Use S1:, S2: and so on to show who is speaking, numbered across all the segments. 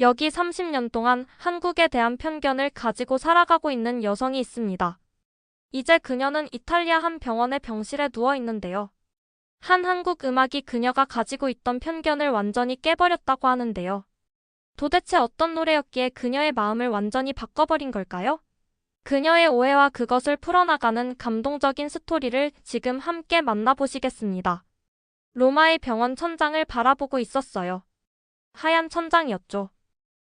S1: 여기 30년 동안 한국에 대한 편견을 가지고 살아가고 있는 여성이 있습니다. 이제 그녀는 이탈리아 한 병원의 병실에 누워 있는데요. 한 한국 음악이 그녀가 가지고 있던 편견을 완전히 깨버렸다고 하는데요. 도대체 어떤 노래였기에 그녀의 마음을 완전히 바꿔버린 걸까요? 그녀의 오해와 그것을 풀어나가는 감동적인 스토리를 지금 함께 만나보시겠습니다. 로마의 병원 천장을 바라보고 있었어요. 하얀 천장이었죠.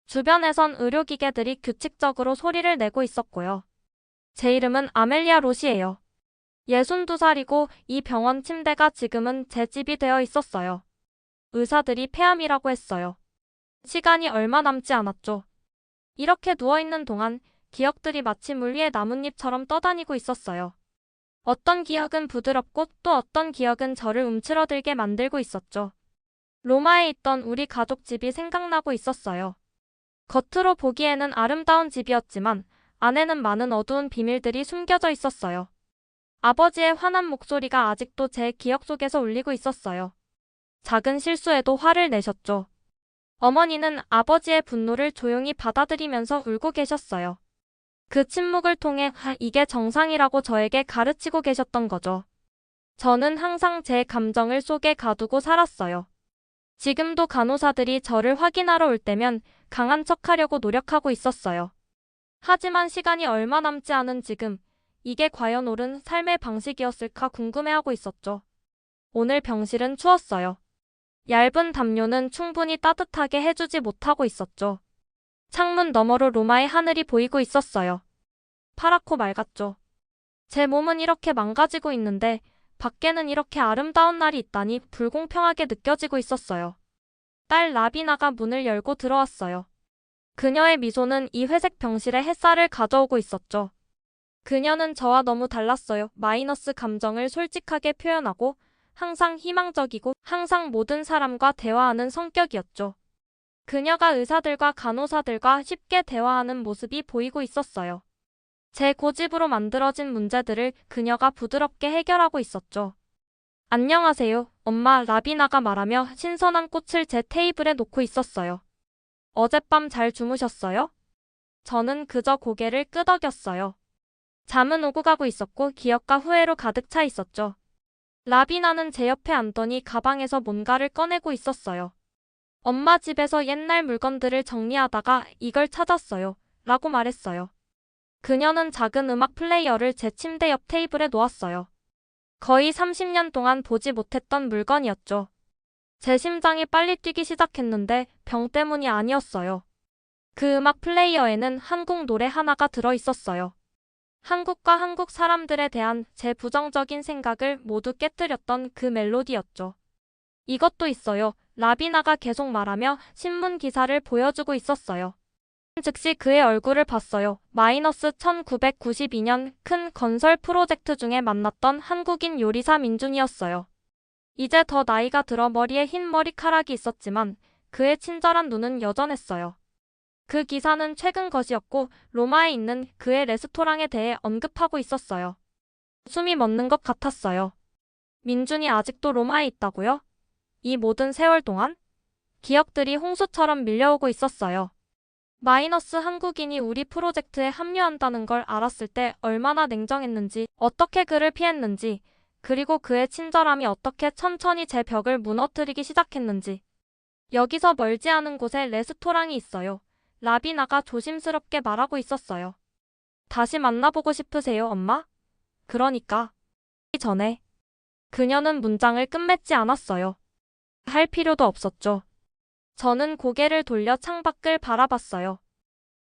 S1: 주변에선 의료기계들이 규칙적으로 소리를 내고 있었고요. 제 이름은 아멜리아 로시예요. 62살이고 이 병원 침대가 지금은 제 집이 되어 있었어요. 의사들이 폐암이라고 했어요. 시간이 얼마 남지 않았죠. 이렇게 누워있는 동안 기억들이 마치 물 위에 나뭇잎처럼 떠다니고 있었어요. 어떤 기억은 부드럽고 또 어떤 기억은 저를 움츠러들게 만들고 있었죠. 로마에 있던 우리 가족 집이 생각나고 있었어요. 겉으로 보기에는 아름다운 집이었지만 안에는 많은 어두운 비밀들이 숨겨져 있었어요. 아버지의 화난 목소리가 아직도 제 기억 속에서 울리고 있었어요. 작은 실수에도 화를 내셨죠. 어머니는 아버지의 분노를 조용히 받아들이면서 울고 계셨어요. 그 침묵을 통해 이게 정상이라고 저에게 가르치고 계셨던 거죠. 저는 항상 제 감정을 속에 가두고 살았어요. 지금도 간호사들이 저를 확인하러 올 때면 강한 척하려고 노력하고 있었어요. 하지만 시간이 얼마 남지 않은 지금, 이게 과연 옳은 삶의 방식이었을까 궁금해하고 있었죠. 오늘 병실은 추웠어요. 얇은 담요는 충분히 따뜻하게 해주지 못하고 있었죠. 창문 너머로 로마의 하늘이 보이고 있었어요. 파랗고 맑았죠. 제 몸은 이렇게 망가지고 있는데 밖에는 이렇게 아름다운 날이 있다니 불공평하게 느껴지고 있었어요. 딸 라비나가 문을 열고 들어왔어요. 그녀의 미소는 이 회색 병실에 햇살을 가져오고 있었죠. 그녀는 저와 너무 달랐어요. 마이너스 감정을 솔직하게 표현하고 항상 희망적이고 항상 모든 사람과 대화하는 성격이었죠. 그녀가 의사들과 간호사들과 쉽게 대화하는 모습이 보이고 있었어요. 제 고집으로 만들어진 문제들을 그녀가 부드럽게 해결하고 있었죠. 안녕하세요, 엄마, 라비나가 말하며 신선한 꽃을 제 테이블에 놓고 있었어요. 어젯밤 잘 주무셨어요? 저는 그저 고개를 끄덕였어요. 잠은 오고 가고 있었고 기억과 후회로 가득 차 있었죠. 라비나는 제 옆에 앉더니 가방에서 뭔가를 꺼내고 있었어요. 엄마 집에서 옛날 물건들을 정리하다가 이걸 찾았어요. 라고 말했어요. 그녀는 작은 음악 플레이어를 제 침대 옆 테이블에 놓았어요. 거의 30년 동안 보지 못했던 물건이었죠. 제 심장이 빨리 뛰기 시작했는데 병 때문이 아니었어요. 그 음악 플레이어에는 한국 노래 하나가 들어있었어요. 한국과 한국 사람들에 대한 제 부정적인 생각을 모두 깨뜨렸던 그 멜로디였죠. 이것도 있어요. 라비나가 계속 말하며 신문 기사를 보여주고 있었어요. 즉시 그의 얼굴을 봤어요. 마이너스 1992년 큰 건설 프로젝트 중에 만났던 한국인 요리사 민준이었어요. 이제 더 나이가 들어 머리에 흰 머리카락이 있었지만 그의 친절한 눈은 여전했어요. 그 기사는 최근 것이었고 로마에 있는 그의 레스토랑에 대해 언급하고 있었어요. 숨이 멎는 것 같았어요. 민준이 아직도 로마에 있다고요? 이 모든 세월 동안? 기억들이 홍수처럼 밀려오고 있었어요. 마이너스 한국인이 우리 프로젝트에 합류한다는 걸 알았을 때 얼마나 냉정했는지, 어떻게 그를 피했는지, 그리고 그의 친절함이 어떻게 천천히 제 벽을 무너뜨리기 시작했는지. 여기서 멀지 않은 곳에 레스토랑이 있어요. 라비나가 조심스럽게 말하고 있었어요. 다시 만나보고 싶으세요, 엄마? 그러니까. 전에. 그녀는 문장을 끝맺지 않았어요. 할 필요도 없었죠. 저는 고개를 돌려 창밖을 바라봤어요.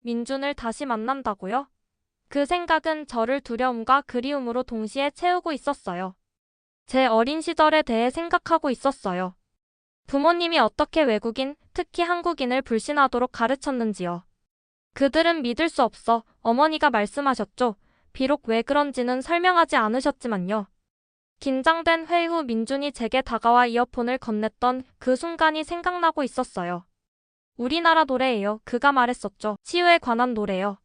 S1: 민준을 다시 만난다고요? 그 생각은 저를 두려움과 그리움으로 동시에 채우고 있었어요. 제 어린 시절에 대해 생각하고 있었어요. 부모님이 어떻게 외국인, 특히 한국인을 불신하도록 가르쳤는지요. 그들은 믿을 수 없어, 어머니가 말씀하셨죠. 비록 왜 그런지는 설명하지 않으셨지만요. 긴장된 회의 후 민준이 제게 다가와 이어폰을 건넸던 그 순간이 생각나고 있었어요. 우리나라 노래예요. 그가 말했었죠. 치유에 관한 노래요.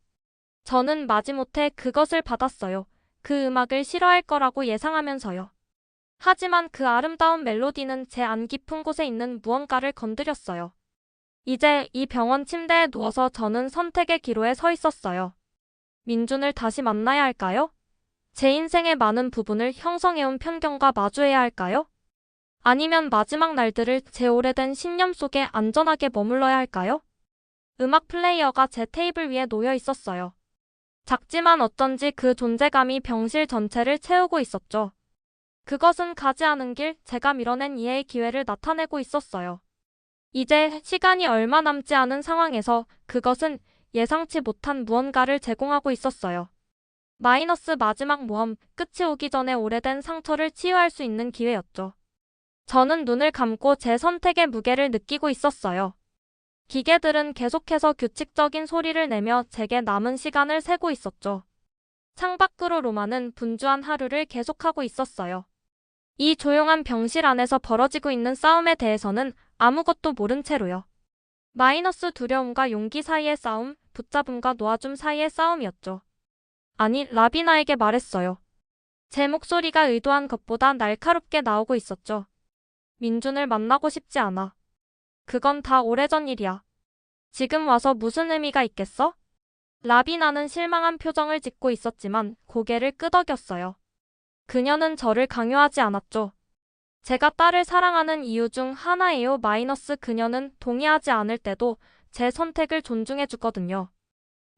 S1: 저는 마지못해 그것을 받았어요. 그 음악을 싫어할 거라고 예상하면서요. 하지만 그 아름다운 멜로디는 제 안 깊은 곳에 있는 무언가를 건드렸어요. 이제 이 병원 침대에 누워서 저는 선택의 기로에 서 있었어요. 민준을 다시 만나야 할까요? 제 인생의 많은 부분을 형성해온 편견과 마주해야 할까요? 아니면 마지막 날들을 제 오래된 신념 속에 안전하게 머물러야 할까요? 음악 플레이어가 제 테이블 위에 놓여 있었어요. 작지만 어쩐지 그 존재감이 병실 전체를 채우고 있었죠. 그것은 가지 않은 길, 제가 밀어낸 이해의 기회를 나타내고 있었어요. 이제 시간이 얼마 남지 않은 상황에서 그것은 예상치 못한 무언가를 제공하고 있었어요. 마이너스 마지막 모험, 끝이 오기 전에 오래된 상처를 치유할 수 있는 기회였죠. 저는 눈을 감고 제 선택의 무게를 느끼고 있었어요. 기계들은 계속해서 규칙적인 소리를 내며 제게 남은 시간을 세고 있었죠. 창밖으로 로마는 분주한 하루를 계속하고 있었어요. 이 조용한 병실 안에서 벌어지고 있는 싸움에 대해서는 아무것도 모른 채로요. 마이너스 두려움과 용기 사이의 싸움, 붙잡음과 놓아줌 사이의 싸움이었죠. 아니, 라비나에게 말했어요. 제 목소리가 의도한 것보다 날카롭게 나오고 있었죠. 민준을 만나고 싶지 않아. 그건 다 오래전 일이야. 지금 와서 무슨 의미가 있겠어? 라비나는 실망한 표정을 짓고 있었지만 고개를 끄덕였어요. 그녀는 저를 강요하지 않았죠. 제가 딸을 사랑하는 이유 중 하나예요. 마이너스 그녀는 동의하지 않을 때도 제 선택을 존중해 주거든요.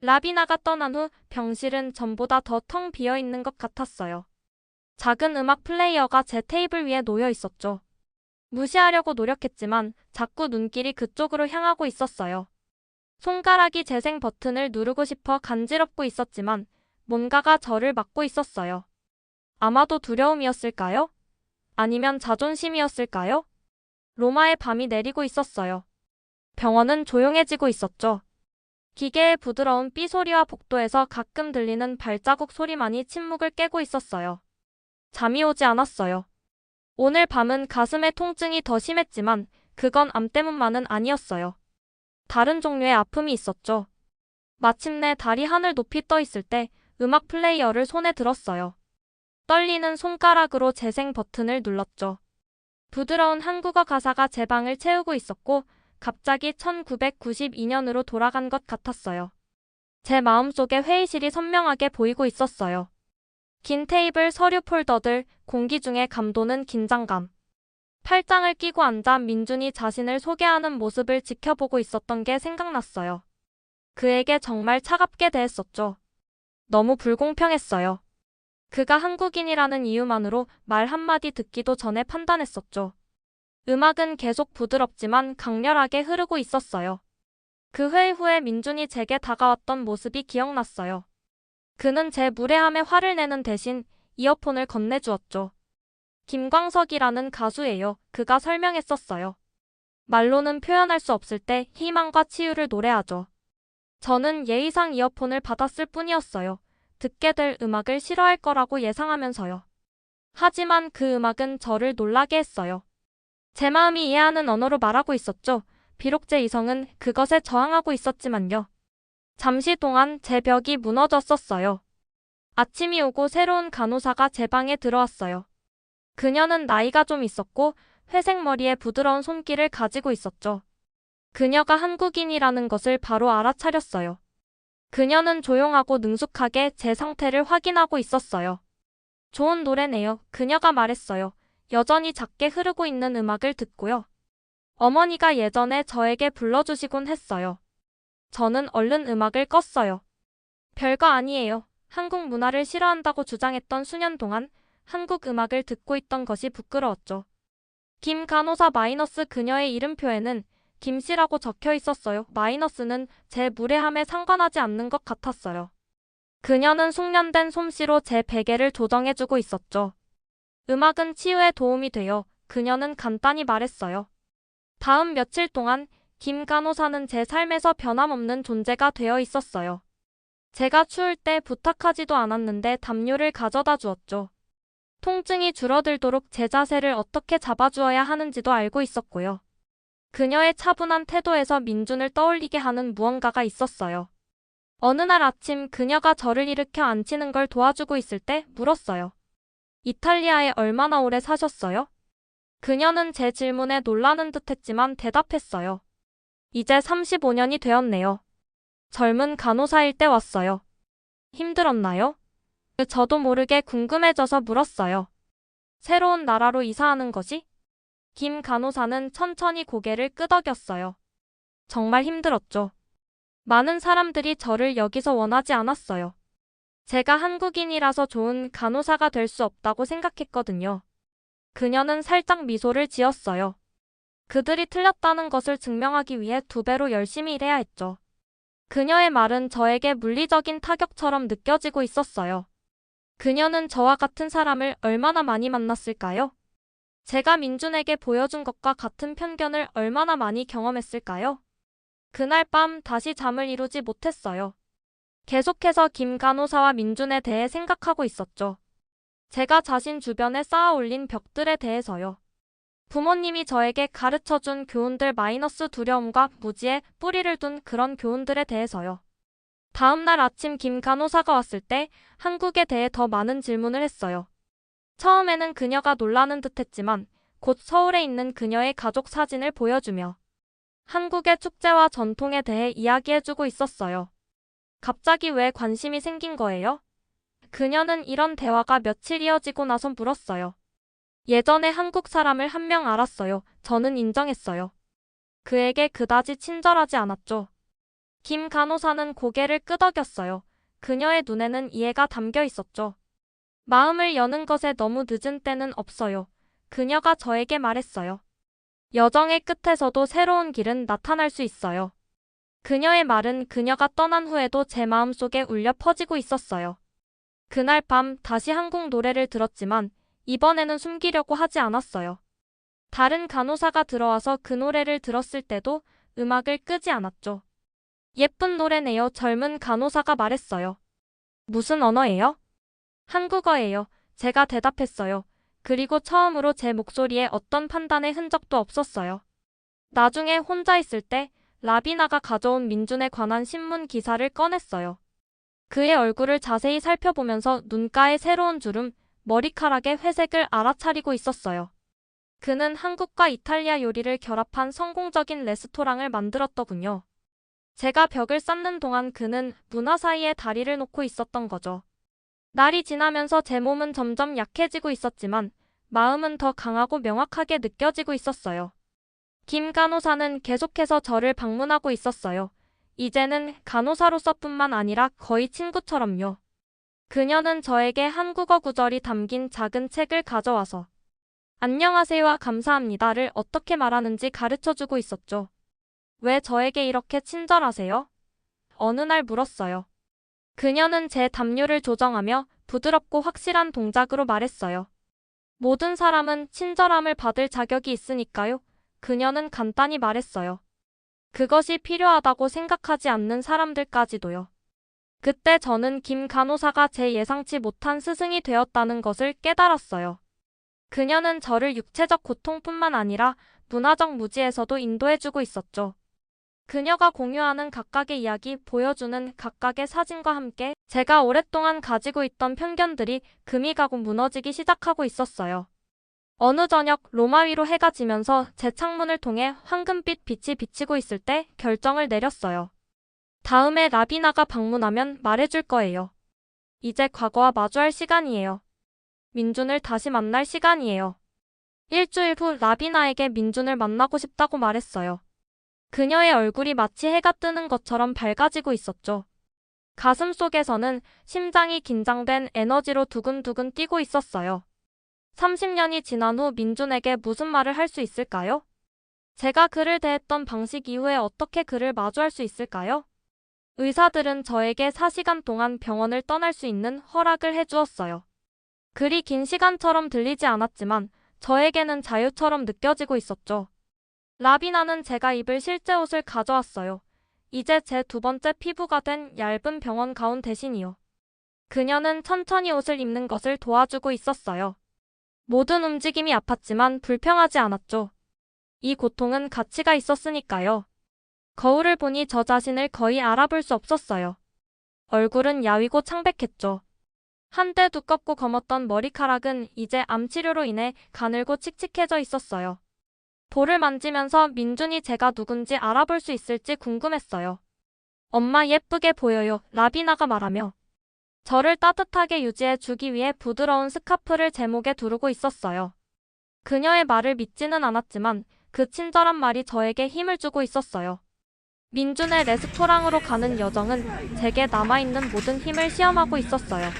S1: 라비나가 떠난 후 병실은 전보다 더 텅 비어 있는 것 같았어요. 작은 음악 플레이어가 제 테이블 위에 놓여 있었죠. 무시하려고 노력했지만 자꾸 눈길이 그쪽으로 향하고 있었어요. 손가락이 재생 버튼을 누르고 싶어 간지럽고 있었지만 뭔가가 저를 막고 있었어요. 아마도 두려움이었을까요? 아니면 자존심이었을까요? 로마의 밤이 내리고 있었어요. 병원은 조용해지고 있었죠. 기계의 부드러운 삐 소리와 복도에서 가끔 들리는 발자국 소리만이 침묵을 깨고 있었어요. 잠이 오지 않았어요. 오늘 밤은 가슴의 통증이 더 심했지만 그건 암 때문만은 아니었어요. 다른 종류의 아픔이 있었죠. 마침내 달이 하늘 높이 떠 있을 때 음악 플레이어를 손에 들었어요. 떨리는 손가락으로 재생 버튼을 눌렀죠. 부드러운 한국어 가사가 제 방을 채우고 있었고 갑자기 1992년으로 돌아간 것 같았어요. 제 마음속에 회의실이 선명하게 보이고 있었어요. 긴 테이블, 서류 폴더들, 공기 중에 감도는 긴장감. 팔짱을 끼고 앉아 민준이 자신을 소개하는 모습을 지켜보고 있었던 게 생각났어요. 그에게 정말 차갑게 대했었죠. 너무 불공평했어요. 그가 한국인이라는 이유만으로 말 한마디 듣기도 전에 판단했었죠. 음악은 계속 부드럽지만 강렬하게 흐르고 있었어요. 그 회의 후에 민준이 제게 다가왔던 모습이 기억났어요. 그는 제 무례함에 화를 내는 대신 이어폰을 건네주었죠. 김광석이라는 가수예요. 그가 설명했었어요. 말로는 표현할 수 없을 때 희망과 치유를 노래하죠. 저는 예의상 이어폰을 받았을 뿐이었어요. 듣게 될 음악을 싫어할 거라고 예상하면서요. 하지만 그 음악은 저를 놀라게 했어요. 제 마음이 이해하는 언어로 말하고 있었죠. 비록 제 이성은 그것에 저항하고 있었지만요. 잠시 동안 제 벽이 무너졌었어요. 아침이 오고 새로운 간호사가 제 방에 들어왔어요. 그녀는 나이가 좀 있었고 회색 머리에 부드러운 손길을 가지고 있었죠. 그녀가 한국인이라는 것을 바로 알아차렸어요. 그녀는 조용하고 능숙하게 제 상태를 확인하고 있었어요. 좋은 노래네요. 그녀가 말했어요. 여전히 작게 흐르고 있는 음악을 듣고요. 어머니가 예전에 저에게 불러주시곤 했어요. 저는 얼른 음악을 껐어요. 별거 아니에요. 한국 문화를 싫어한다고 주장했던 수년 동안 한국 음악을 듣고 있던 것이 부끄러웠죠. 김 간호사 마이너스 그녀의 이름표에는 김씨라고 적혀 있었어요. 마이너스는 제 무례함에 상관하지 않는 것 같았어요. 그녀는 숙련된 솜씨로 제 베개를 조정해주고 있었죠. 음악은 치유에 도움이 돼요. 그녀는 간단히 말했어요. 다음 며칠 동안 김 간호사는 제 삶에서 변함없는 존재가 되어 있었어요. 제가 추울 때 부탁하지도 않았는데 담요를 가져다 주었죠. 통증이 줄어들도록 제 자세를 어떻게 잡아주어야 하는지도 알고 있었고요. 그녀의 차분한 태도에서 민준을 떠올리게 하는 무언가가 있었어요. 어느 날 아침 그녀가 저를 일으켜 앉히는 걸 도와주고 있을 때 물었어요. 이탈리아에 얼마나 오래 사셨어요? 그녀는 제 질문에 놀라는 듯 했지만 대답했어요. 이제 35년이 되었네요. 젊은 간호사일 때 왔어요. 힘들었나요? 저도 모르게 궁금해져서 물었어요. 새로운 나라로 이사하는 거지? 김 간호사는 천천히 고개를 끄덕였어요. 정말 힘들었죠. 많은 사람들이 저를 여기서 원하지 않았어요. 제가 한국인이라서 좋은 간호사가 될 수 없다고 생각했거든요. 그녀는 살짝 미소를 지었어요. 그들이 틀렸다는 것을 증명하기 위해 2배로 열심히 일해야 했죠. 그녀의 말은 저에게 물리적인 타격처럼 느껴지고 있었어요. 그녀는 저와 같은 사람을 얼마나 많이 만났을까요? 제가 민준에게 보여준 것과 같은 편견을 얼마나 많이 경험했을까요? 그날 밤 다시 잠을 이루지 못했어요. 계속해서 김 간호사와 민준에 대해 생각하고 있었죠. 제가 자신 주변에 쌓아 올린 벽들에 대해서요. 부모님이 저에게 가르쳐준 교훈들 마이너스 두려움과 무지에 뿌리를 둔 그런 교훈들에 대해서요. 다음날 아침 김 간호사가 왔을 때 한국에 대해 더 많은 질문을 했어요. 처음에는 그녀가 놀라는 듯했지만 곧 서울에 있는 그녀의 가족 사진을 보여주며 한국의 축제와 전통에 대해 이야기해주고 있었어요. 갑자기 왜 관심이 생긴 거예요? 그녀는 이런 대화가 며칠 이어지고 나서 물었어요. 예전에 한국 사람을 한 명 알았어요. 저는 인정했어요. 그에게 그다지 친절하지 않았죠. 김 간호사는 고개를 끄덕였어요. 그녀의 눈에는 이해가 담겨 있었죠. 마음을 여는 것에 너무 늦은 때는 없어요. 그녀가 저에게 말했어요. 여정의 끝에서도 새로운 길은 나타날 수 있어요. 그녀의 말은 그녀가 떠난 후에도 제 마음속에 울려 퍼지고 있었어요. 그날 밤 다시 한국 노래를 들었지만 이번에는 숨기려고 하지 않았어요. 다른 간호사가 들어와서 그 노래를 들었을 때도 음악을 끄지 않았죠. 예쁜 노래네요. 젊은 간호사가 말했어요. 무슨 언어예요? 한국어예요. 제가 대답했어요. 그리고 처음으로 제 목소리에 어떤 판단의 흔적도 없었어요. 나중에 혼자 있을 때 라비나가 가져온 민준에 관한 신문 기사를 꺼냈어요. 그의 얼굴을 자세히 살펴보면서 눈가에 새로운 주름, 머리카락의 회색을 알아차리고 있었어요. 그는 한국과 이탈리아 요리를 결합한 성공적인 레스토랑을 만들었더군요. 제가 벽을 쌓는 동안 그는 문화 사이에 다리를 놓고 있었던 거죠. 날이 지나면서 제 몸은 점점 약해지고 있었지만 마음은 더 강하고 명확하게 느껴지고 있었어요. 김 간호사는 계속해서 저를 방문하고 있었어요. 이제는 간호사로서뿐만 아니라 거의 친구처럼요. 그녀는 저에게 한국어 구절이 담긴 작은 책을 가져와서 안녕하세요와 감사합니다를 어떻게 말하는지 가르쳐주고 있었죠. 왜 저에게 이렇게 친절하세요? 어느 날 물었어요. 그녀는 제 담요를 조정하며 부드럽고 확실한 동작으로 말했어요. 모든 사람은 친절함을 받을 자격이 있으니까요. 그녀는 간단히 말했어요. 그것이 필요하다고 생각하지 않는 사람들까지도요. 그때 저는 김 간호사가 제 예상치 못한 스승이 되었다는 것을 깨달았어요. 그녀는 저를 육체적 고통뿐만 아니라 문화적 무지에서도 인도해주고 있었죠. 그녀가 공유하는 각각의 이야기, 보여주는 각각의 사진과 함께 제가 오랫동안 가지고 있던 편견들이 금이 가고 무너지기 시작하고 있었어요. 어느 저녁 로마 위로 해가 지면서 제 창문을 통해 황금빛 빛이 비치고 있을 때 결정을 내렸어요. 다음에 라비나가 방문하면 말해줄 거예요. 이제 과거와 마주할 시간이에요. 민준을 다시 만날 시간이에요. 일주일 후 라비나에게 민준을 만나고 싶다고 말했어요. 그녀의 얼굴이 마치 해가 뜨는 것처럼 밝아지고 있었죠. 가슴 속에서는 심장이 긴장된 에너지로 두근두근 뛰고 있었어요. 30년이 지난 후 민준에게 무슨 말을 할 수 있을까요? 제가 그를 대했던 방식 이후에 어떻게 그를 마주할 수 있을까요? 의사들은 저에게 4시간 동안 병원을 떠날 수 있는 허락을 해주었어요. 그리 긴 시간처럼 들리지 않았지만 저에게는 자유처럼 느껴지고 있었죠. 라비나는 제가 입을 실제 옷을 가져왔어요. 이제 제 2번째 피부가 된 얇은 병원 가운 대신이요. 그녀는 천천히 옷을 입는 것을 도와주고 있었어요. 모든 움직임이 아팠지만 불평하지 않았죠. 이 고통은 가치가 있었으니까요. 거울을 보니 저 자신을 거의 알아볼 수 없었어요. 얼굴은 야위고 창백했죠. 한때 두껍고 검었던 머리카락은 이제 암 치료로 인해 가늘고 칙칙해져 있었어요. 볼을 만지면서 민준이 제가 누군지 알아볼 수 있을지 궁금했어요. 엄마 예쁘게 보여요, 라비나가 말하며 저를 따뜻하게 유지해 주기 위해 부드러운 스카프를 제 목에 두르고 있었어요. 그녀의 말을 믿지는 않았지만 그 친절한 말이 저에게 힘을 주고 있었어요. 민준의 레스토랑으로 가는 여정은 제게 남아있는 모든 힘을 시험하고 있었어요.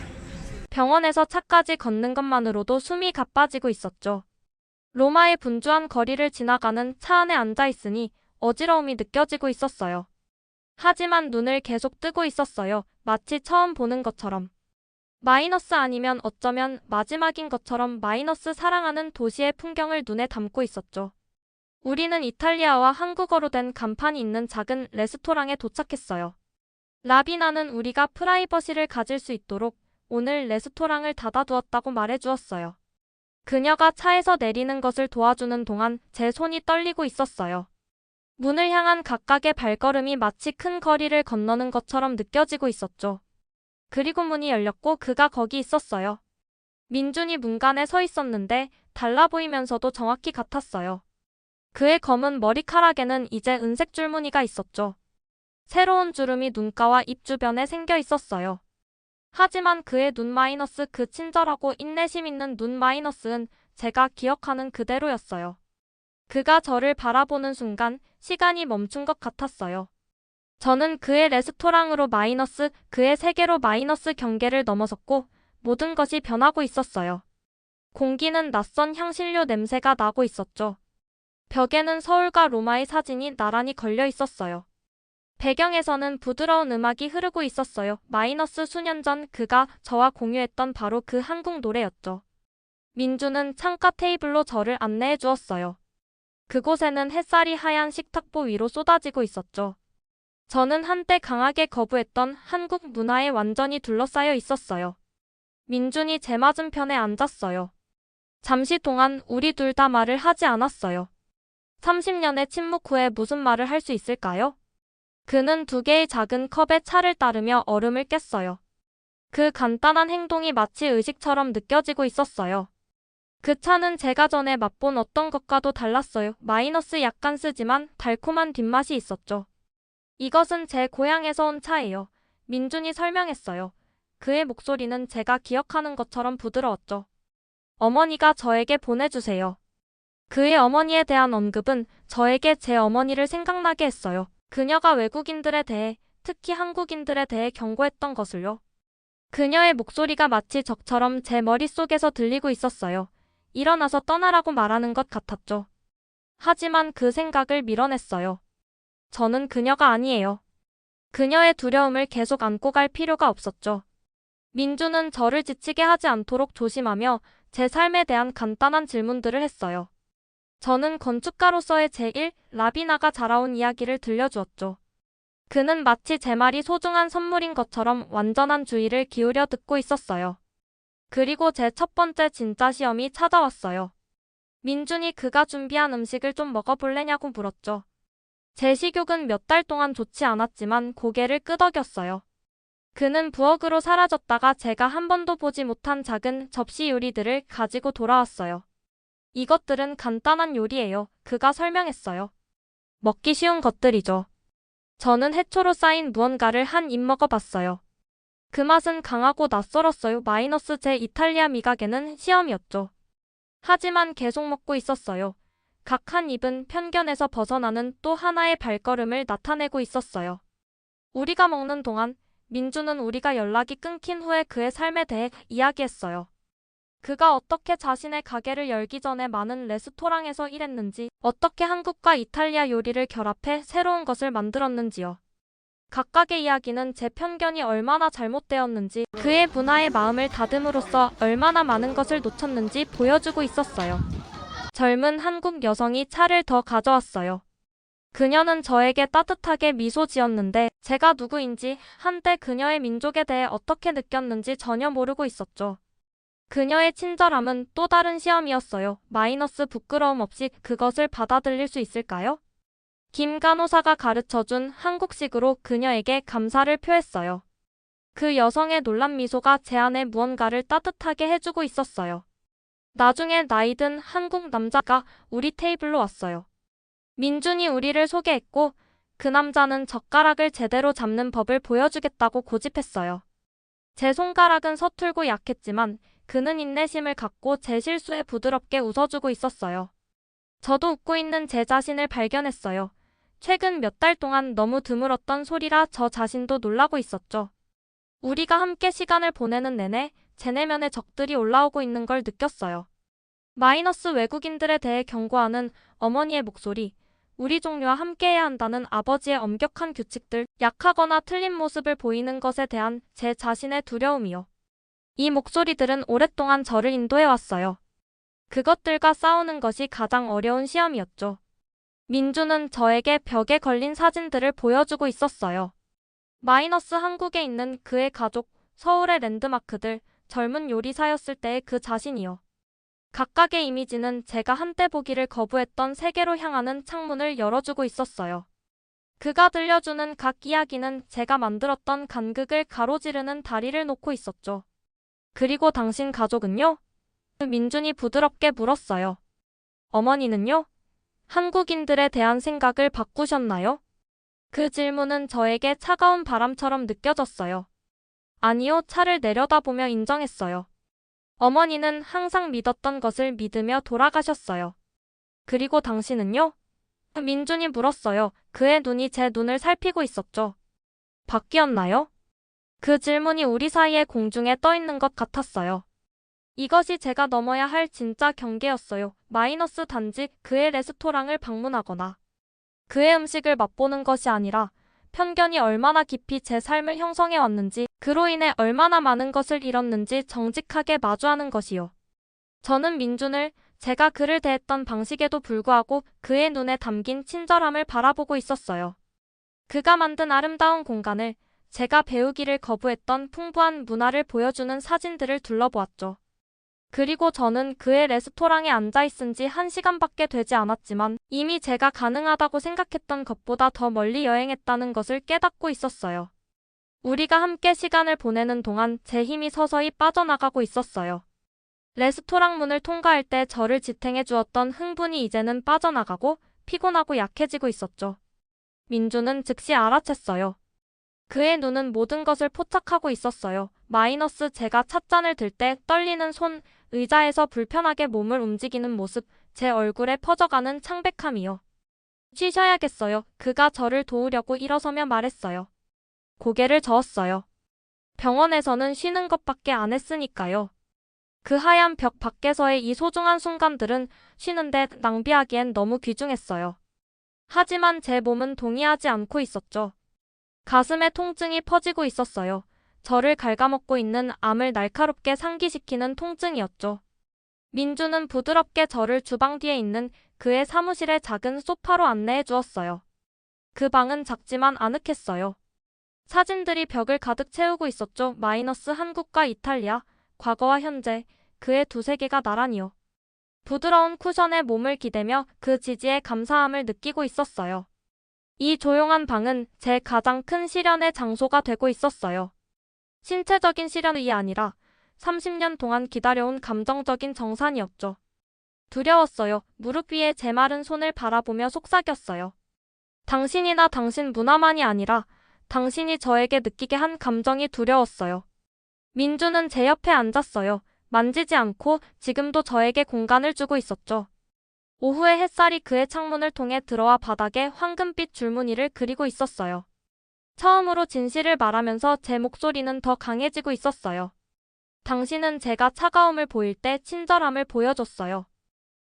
S1: 병원에서 차까지 걷는 것만으로도 숨이 가빠지고 있었죠. 로마의 분주한 거리를 지나가는 차 안에 앉아 있으니 어지러움이 느껴지고 있었어요. 하지만 눈을 계속 뜨고 있었어요. 마치 처음 보는 것처럼. 마이너스 아니면 어쩌면 마지막인 것처럼 마이너스 사랑하는 도시의 풍경을 눈에 담고 있었죠. 우리는 이탈리아와 한국어로 된 간판이 있는 작은 레스토랑에 도착했어요. 라비나는 우리가 프라이버시를 가질 수 있도록 오늘 레스토랑을 닫아두었다고 말해주었어요. 그녀가 차에서 내리는 것을 도와주는 동안 제 손이 떨리고 있었어요. 문을 향한 각각의 발걸음이 마치 큰 거리를 건너는 것처럼 느껴지고 있었죠. 그리고 문이 열렸고 그가 거기 있었어요. 민준이 문간에 서 있었는데 달라 보이면서도 정확히 같았어요. 그의 검은 머리카락에는 이제 은색 줄무늬가 있었죠. 새로운 주름이 눈가와 입 주변에 생겨 있었어요. 하지만 그의 눈 마이너스 그 친절하고 인내심 있는 눈 마이너스는 제가 기억하는 그대로였어요. 그가 저를 바라보는 순간 시간이 멈춘 것 같았어요. 저는 그의 레스토랑으로 마이너스, 그의 세계로 마이너스 경계를 넘어섰고 모든 것이 변하고 있었어요. 공기는 낯선 향신료 냄새가 나고 있었죠. 벽에는 서울과 로마의 사진이 나란히 걸려 있었어요. 배경에서는 부드러운 음악이 흐르고 있었어요. 마이너스 수년 전 그가 저와 공유했던 바로 그 한국 노래였죠. 민주는 창가 테이블로 저를 안내해 주었어요. 그곳에는 햇살이 하얀 식탁보 위로 쏟아지고 있었죠. 저는 한때 강하게 거부했던 한국 문화에 완전히 둘러싸여 있었어요. 민준이 제 맞은편에 앉았어요. 잠시 동안 우리 둘 다 말을 하지 않았어요. 30년의 침묵 후에 무슨 말을 할 수 있을까요? 그는 2개의 작은 컵에 차를 따르며 얼음을 깼어요. 그 간단한 행동이 마치 의식처럼 느껴지고 있었어요. 그 차는 제가 전에 맛본 어떤 것과도 달랐어요. 마이너스 약간 쓰지만 달콤한 뒷맛이 있었죠. 이것은 제 고향에서 온 차예요. 민준이 설명했어요. 그의 목소리는 제가 기억하는 것처럼 부드러웠죠. 어머니가 저에게 보내주세요. 그의 어머니에 대한 언급은 저에게 제 어머니를 생각나게 했어요. 그녀가 외국인들에 대해, 특히 한국인들에 대해 경고했던 것을요. 그녀의 목소리가 마치 적처럼 제 머릿속에서 들리고 있었어요. 일어나서 떠나라고 말하는 것 같았죠. 하지만 그 생각을 밀어냈어요. 저는 그녀가 아니에요. 그녀의 두려움을 계속 안고 갈 필요가 없었죠. 민주는 저를 지치게 하지 않도록 조심하며 제 삶에 대한 간단한 질문들을 했어요. 저는 건축가로서의 제1, 라비나가 자라온 이야기를 들려주었죠. 그는 마치 제 말이 소중한 선물인 것처럼 완전한 주의를 기울여 듣고 있었어요. 그리고 제 첫 번째 진짜 시험이 찾아왔어요. 민준이 그가 준비한 음식을 좀 먹어볼래냐고 물었죠. 제 식욕은 몇 달 동안 좋지 않았지만 고개를 끄덕였어요. 그는 부엌으로 사라졌다가 제가 한 번도 보지 못한 작은 접시 요리들을 가지고 돌아왔어요. 이것들은 간단한 요리예요. 그가 설명했어요. 먹기 쉬운 것들이죠. 저는 해초로 쌓인 무언가를 한 입 먹어봤어요. 그 맛은 강하고 낯설었어요. 마이너스 제 이탈리아 미각에는 시험이었죠. 하지만 계속 먹고 있었어요. 각 한 입은 편견에서 벗어나는 또 하나의 발걸음을 나타내고 있었어요. 우리가 먹는 동안 민주는 우리가 연락이 끊긴 후에 그의 삶에 대해 이야기했어요. 그가 어떻게 자신의 가게를 열기 전에 많은 레스토랑에서 일했는지, 어떻게 한국과 이탈리아 요리를 결합해 새로운 것을 만들었는지요. 각각의 이야기는 제 편견이 얼마나 잘못되었는지, 그의 문화에 마음을 다듬으로써 얼마나 많은 것을 놓쳤는지 보여주고 있었어요. 젊은 한국 여성이 차를 더 가져왔어요. 그녀는 저에게 따뜻하게 미소 지었는데 제가 누구인지, 한때 그녀의 민족에 대해 어떻게 느꼈는지 전혀 모르고 있었죠. 그녀의 친절함은 또 다른 시험이었어요. 마이너스 부끄러움 없이 그것을 받아들일 수 있을까요? 김 간호사가 가르쳐준 한국식으로 그녀에게 감사를 표했어요. 그 여성의 놀란 미소가 제 안에 무언가를 따뜻하게 해주고 있었어요. 나중에 나이든 한국 남자가 우리 테이블로 왔어요. 민준이 우리를 소개했고 그 남자는 젓가락을 제대로 잡는 법을 보여주겠다고 고집했어요. 제 손가락은 서툴고 약했지만 그는 인내심을 갖고 제 실수에 부드럽게 웃어주고 있었어요. 저도 웃고 있는 제 자신을 발견했어요. 최근 몇 달 동안 너무 드물었던 소리라 저 자신도 놀라고 있었죠. 우리가 함께 시간을 보내는 내내 제 내면의 적들이 올라오고 있는 걸 느꼈어요. 마이너스 외국인들에 대해 경고하는 어머니의 목소리, 우리 종류와 함께해야 한다는 아버지의 엄격한 규칙들, 약하거나 틀린 모습을 보이는 것에 대한 제 자신의 두려움이요. 이 목소리들은 오랫동안 저를 인도해왔어요. 그것들과 싸우는 것이 가장 어려운 시험이었죠. 민주는 저에게 벽에 걸린 사진들을 보여주고 있었어요. 마이너스 한국에 있는 그의 가족, 서울의 랜드마크들, 젊은 요리사였을 때의 그 자신이요. 각각의 이미지는 제가 한때 보기를 거부했던 세계로 향하는 창문을 열어주고 있었어요. 그가 들려주는 각 이야기는 제가 만들었던 간극을 가로지르는 다리를 놓고 있었죠. 그리고 당신 가족은요? 민준이 부드럽게 물었어요. 어머니는요? 한국인들에 대한 생각을 바꾸셨나요? 그 질문은 저에게 차가운 바람처럼 느껴졌어요. 아니요, 차를 내려다보며 인정했어요. 어머니는 항상 믿었던 것을 믿으며 돌아가셨어요. 그리고 당신은요? 민준이 물었어요. 그의 눈이 제 눈을 살피고 있었죠. 바뀌었나요? 그 질문이 우리 사이의 공중에 떠 있는 것 같았어요. 이것이 제가 넘어야 할 진짜 경계였어요. 마이너스 단지 그의 레스토랑을 방문하거나 그의 음식을 맛보는 것이 아니라 편견이 얼마나 깊이 제 삶을 형성해 왔는지, 그로 인해 얼마나 많은 것을 잃었는지 정직하게 마주하는 것이요. 저는 민준을 제가 그를 대했던 방식에도 불구하고 그의 눈에 담긴 친절함을 바라보고 있었어요. 그가 만든 아름다운 공간을, 제가 배우기를 거부했던 풍부한 문화를 보여주는 사진들을 둘러보았죠. 그리고 저는 그의 레스토랑에 앉아있은 지 1시간밖에 되지 않았지만 이미 제가 가능하다고 생각했던 것보다 더 멀리 여행했다는 것을 깨닫고 있었어요. 우리가 함께 시간을 보내는 동안 제 힘이 서서히 빠져나가고 있었어요. 레스토랑 문을 통과할 때 저를 지탱해 주었던 흥분이 이제는 빠져나가고 피곤하고 약해지고 있었죠. 민주는 즉시 알아챘어요. 그의 눈은 모든 것을 포착하고 있었어요. 마이너스 제가 찻잔을 들 때 떨리는 손, 의자에서 불편하게 몸을 움직이는 모습, 제 얼굴에 퍼져가는 창백함이요. 쉬셔야겠어요. 그가 저를 도우려고 일어서며 말했어요. 고개를 저었어요. 병원에서는 쉬는 것밖에 안 했으니까요. 그 하얀 벽 밖에서의 이 소중한 순간들은 쉬는데 낭비하기엔 너무 귀중했어요. 하지만 제 몸은 동의하지 않고 있었죠. 가슴에 통증이 퍼지고 있었어요. 저를 갉아먹고 있는 암을 날카롭게 상기시키는 통증이었죠. 민주는 부드럽게 저를 주방 뒤에 있는 그의 사무실의 작은 소파로 안내해 주었어요. 그 방은 작지만 아늑했어요. 사진들이 벽을 가득 채우고 있었죠. 마이너스 한국과 이탈리아, 과거와 현재, 그의 두 세계가 나란히요. 부드러운 쿠션에 몸을 기대며 그 지지에 감사함을 느끼고 있었어요. 이 조용한 방은 제 가장 큰 시련의 장소가 되고 있었어요. 신체적인 시련이 아니라 30년 동안 기다려온 감정적인 정산이었죠. 두려웠어요. 무릎 위에 제 마른 손을 바라보며 속삭였어요. 당신이나 당신 문화만이 아니라 당신이 저에게 느끼게 한 감정이 두려웠어요. 민주는 제 옆에 앉았어요. 만지지 않고 지금도 저에게 공간을 주고 있었죠. 오후의 햇살이 그의 창문을 통해 들어와 바닥에 황금빛 줄무늬를 그리고 있었어요. 처음으로 진실을 말하면서 제 목소리는 더 강해지고 있었어요. 당신은 제가 차가움을 보일 때 친절함을 보여줬어요.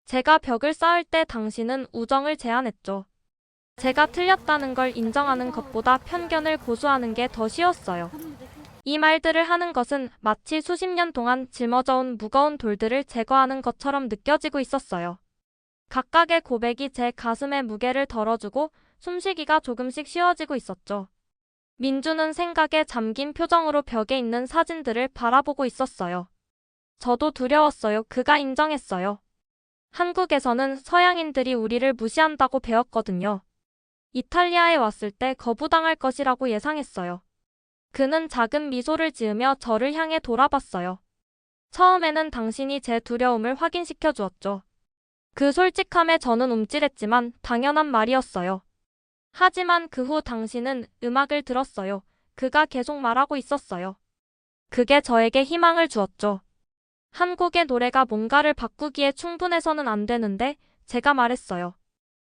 S1: 제가 벽을 쌓을 때 당신은 우정을 제안했죠. 제가 틀렸다는 걸 인정하는 것보다 편견을 고수하는 게 더 쉬웠어요. 이 말들을 하는 것은 마치 수십 년 동안 짊어져온 무거운 돌들을 제거하는 것처럼 느껴지고 있었어요. 각각의 고백이 제 가슴의 무게를 덜어주고 숨쉬기가 조금씩 쉬워지고 있었죠. 민주는 생각에 잠긴 표정으로 벽에 있는 사진들을 바라보고 있었어요. 저도 두려웠어요. 그가 인정했어요. 한국에서는 서양인들이 우리를 무시한다고 배웠거든요. 이탈리아에 왔을 때 거부당할 것이라고 예상했어요. 그는 작은 미소를 지으며 저를 향해 돌아봤어요. 처음에는 당신이 제 두려움을 확인시켜 주었죠. 그 솔직함에 저는 움찔했지만 당연한 말이었어요. 하지만 그 후 당신은 음악을 들었어요. 그가 계속 말하고 있었어요. 그게 저에게 희망을 주었죠. 한국의 노래가 뭔가를 바꾸기에 충분해서는 안 되는데 제가 말했어요.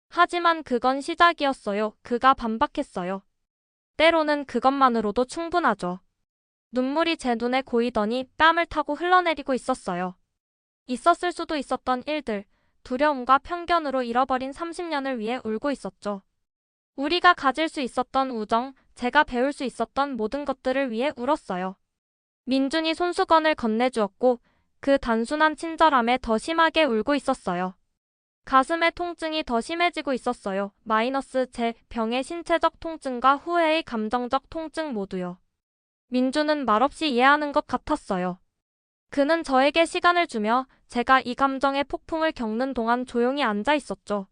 S1: 하지만 그건 시작이었어요. 그가 반박했어요. 때로는 그것만으로도 충분하죠. 눈물이 제 눈에 고이더니 뺨을 타고 흘러내리고 있었어요. 있었을 수도 있었던 일들, 두려움과 편견으로 잃어버린 30년을 위해 울고 있었죠. 우리가 가질 수 있었던 우정, 제가 배울 수 있었던 모든 것들을 위해 울었어요. 민준이 손수건을 건네주었고 그 단순한 친절함에 더 심하게 울고 있었어요. 가슴의 통증이 더 심해지고 있었어요. 마이너스 제 병의 신체적 통증과 후회의 감정적 통증 모두요. 민준은 말없이 이해하는 것 같았어요. 그는 저에게 시간을 주며 제가 이 감정의 폭풍을 겪는 동안 조용히 앉아 있었죠.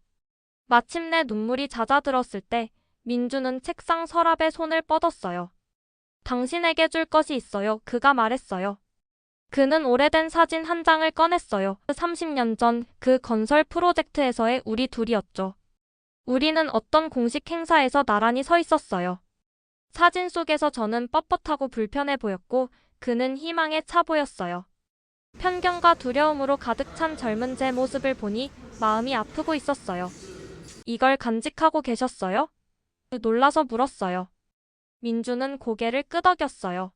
S1: 마침내 눈물이 잦아들었을 때 민준은 책상 서랍에 손을 뻗었어요. 당신에게 줄 것이 있어요. 그가 말했어요. 그는 오래된 사진 한 장을 꺼냈어요. 30년 전 그 건설 프로젝트에서의 우리 둘이었죠. 우리는 어떤 공식 행사에서 나란히 서 있었어요. 사진 속에서 저는 뻣뻣하고 불편해 보였고 그는 희망에 차 보였어요. 편견과 두려움으로 가득 찬 젊은 제 모습을 보니 마음이 아프고 있었어요. 이걸 간직하고 계셨어요? 놀라서 물었어요. 민주는 고개를 끄덕였어요.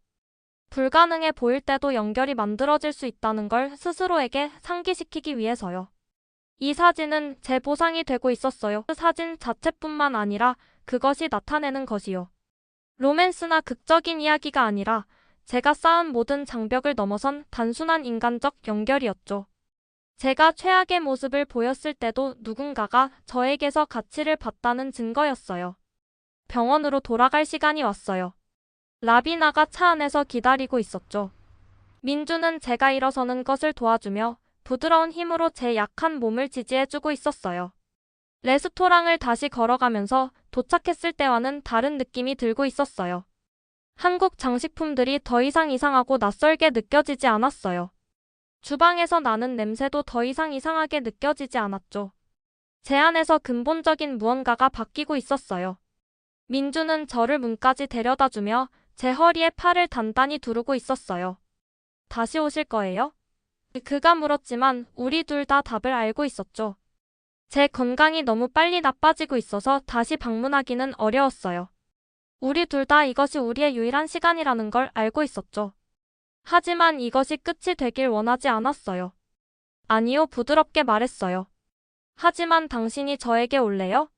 S1: 불가능해 보일 때도 연결이 만들어질 수 있다는 걸 스스로에게 상기시키기 위해서요. 이 사진은 제 보상이 되고 있었어요. 그 사진 자체뿐만 아니라 그것이 나타내는 것이요. 로맨스나 극적인 이야기가 아니라 제가 쌓은 모든 장벽을 넘어선 단순한 인간적 연결이었죠. 제가 최악의 모습을 보였을 때도 누군가가 저에게서 가치를 봤다는 증거였어요. 병원으로 돌아갈 시간이 왔어요. 라비나가 차 안에서 기다리고 있었죠. 민주는 제가 일어서는 것을 도와주며 부드러운 힘으로 제 약한 몸을 지지해주고 있었어요. 레스토랑을 다시 걸어가면서 도착했을 때와는 다른 느낌이 들고 있었어요. 한국 장식품들이 더 이상 이상하고 낯설게 느껴지지 않았어요. 주방에서 나는 냄새도 더 이상 이상하게 느껴지지 않았죠. 제 안에서 근본적인 무언가가 바뀌고 있었어요. 민주는 저를 문까지 데려다주며 제 허리에 팔을 단단히 두르고 있었어요. 다시 오실 거예요? 그가 물었지만 우리 둘 다 답을 알고 있었죠. 제 건강이 너무 빨리 나빠지고 있어서 다시 방문하기는 어려웠어요. 우리 둘 다 이것이 우리의 유일한 시간이라는 걸 알고 있었죠. 하지만 이것이 끝이 되길 원하지 않았어요. 아니요, 부드럽게 말했어요. 하지만 당신이 저에게 올래요?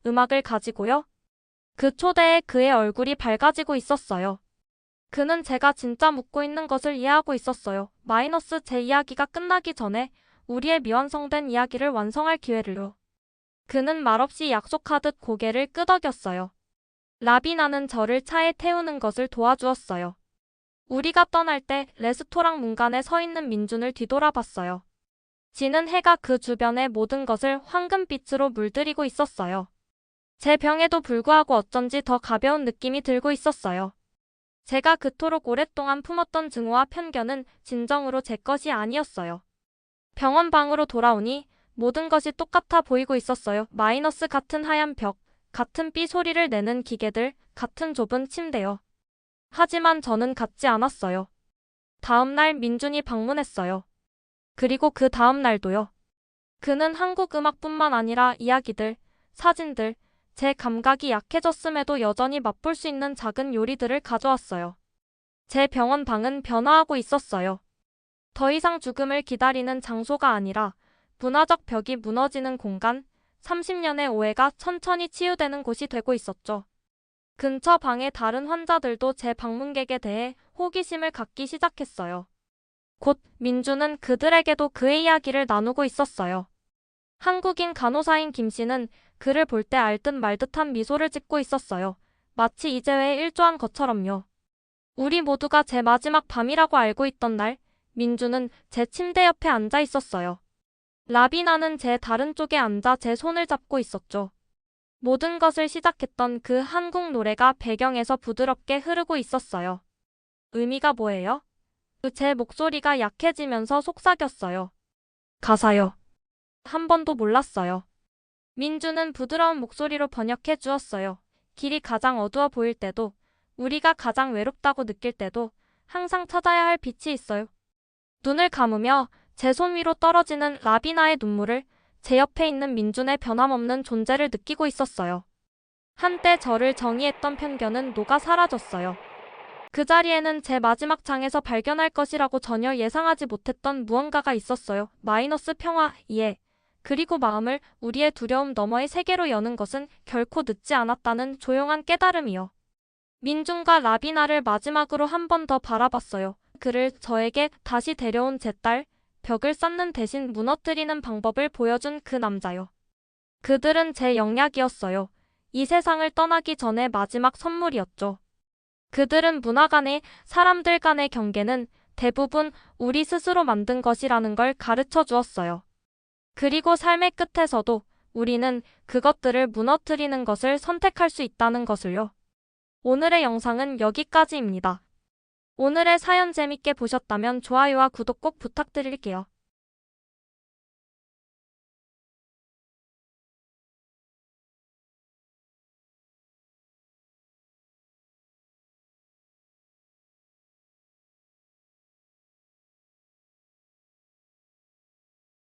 S1: 음악을 가지고요? 그 초대에 그의 얼굴이 밝아지고 있었어요. 그는 제가 진짜 묻고 있는 것을 이해하고 있었어요. 마이너스 제 이야기가 끝나기 전에 우리의 미완성된 이야기를 완성할 기회를요. 그는 말없이 약속하듯 고개를 끄덕였어요. 라비나는 저를 차에 태우는 것을 도와주었어요. 우리가 떠날 때 레스토랑 문간에 서 있는 민준을 뒤돌아봤어요. 지는 해가 그 주변의 모든 것을 황금빛으로 물들이고 있었어요. 제 병에도 불구하고 어쩐지 더 가벼운 느낌이 들고 있었어요. 제가 그토록 오랫동안 품었던 증오와 편견은 진정으로 제 것이 아니었어요. 병원 방으로 돌아오니 모든 것이 똑같아 보이고 있었어요. 마이너스 같은 하얀 벽, 같은 삐 소리를 내는 기계들, 같은 좁은 침대요. 하지만 저는 같지 않았어요. 다음 날 민준이 방문했어요. 그리고 그 다음 날도요. 그는 한국 음악뿐만 아니라 이야기들, 사진들, 제 감각이 약해졌음에도 여전히 맛볼 수 있는 작은 요리들을 가져왔어요. 제 병원 방은 변화하고 있었어요. 더 이상 죽음을 기다리는 장소가 아니라 문화적 벽이 무너지는 공간, 30년의 오해가 천천히 치유되는 곳이 되고 있었죠. 근처 방의 다른 환자들도 제 방문객에 대해 호기심을 갖기 시작했어요. 곧 민주는 그들에게도 그의 이야기를 나누고 있었어요. 한국인 간호사인 김 씨는 그를 볼 때 알듯 말듯한 미소를 짓고 있었어요. 마치 이재회에 일조한 것처럼요. 우리 모두가 제 마지막 밤이라고 알고 있던 날, 민주는 제 침대 옆에 앉아 있었어요. 라비나는 제 다른 쪽에 앉아 제 손을 잡고 있었죠. 모든 것을 시작했던 그 한국 노래가 배경에서 부드럽게 흐르고 있었어요. 의미가 뭐예요? 제 목소리가 약해지면서 속삭였어요. 가사요. 한 번도 몰랐어요. 민주는 부드러운 목소리로 번역해 주었어요. 길이 가장 어두워 보일 때도, 우리가 가장 외롭다고 느낄 때도 항상 찾아야 할 빛이 있어요. 눈을 감으며 제 손 위로 떨어지는 라비나의 눈물을, 제 옆에 있는 민준의 변함없는 존재를 느끼고 있었어요. 한때 저를 정의했던 편견은 녹아 사라졌어요. 그 자리에는 제 마지막 장에서 발견할 것이라고 전혀 예상하지 못했던 무언가가 있었어요. 마이너스 평화, 이해. 그리고 마음을 우리의 두려움 너머의 세계로 여는 것은 결코 늦지 않았다는 조용한 깨달음이요. 민준과 라비나를 마지막으로 한 번 더 바라봤어요. 그를 저에게 다시 데려온 제 딸, 벽을 쌓는 대신 무너뜨리는 방법을 보여준 그 남자요. 그들은 제 영약이었어요. 이 세상을 떠나기 전에 마지막 선물이었죠. 그들은 문화 간의, 사람들 간의 경계는 대부분 우리 스스로 만든 것이라는 걸 가르쳐 주었어요. 그리고 삶의 끝에서도 우리는 그것들을 무너뜨리는 것을 선택할 수 있다는 것을요. 오늘의 영상은 여기까지입니다. 오늘의 사연 재밌게 보셨다면 좋아요와 구독 꼭 부탁드릴게요.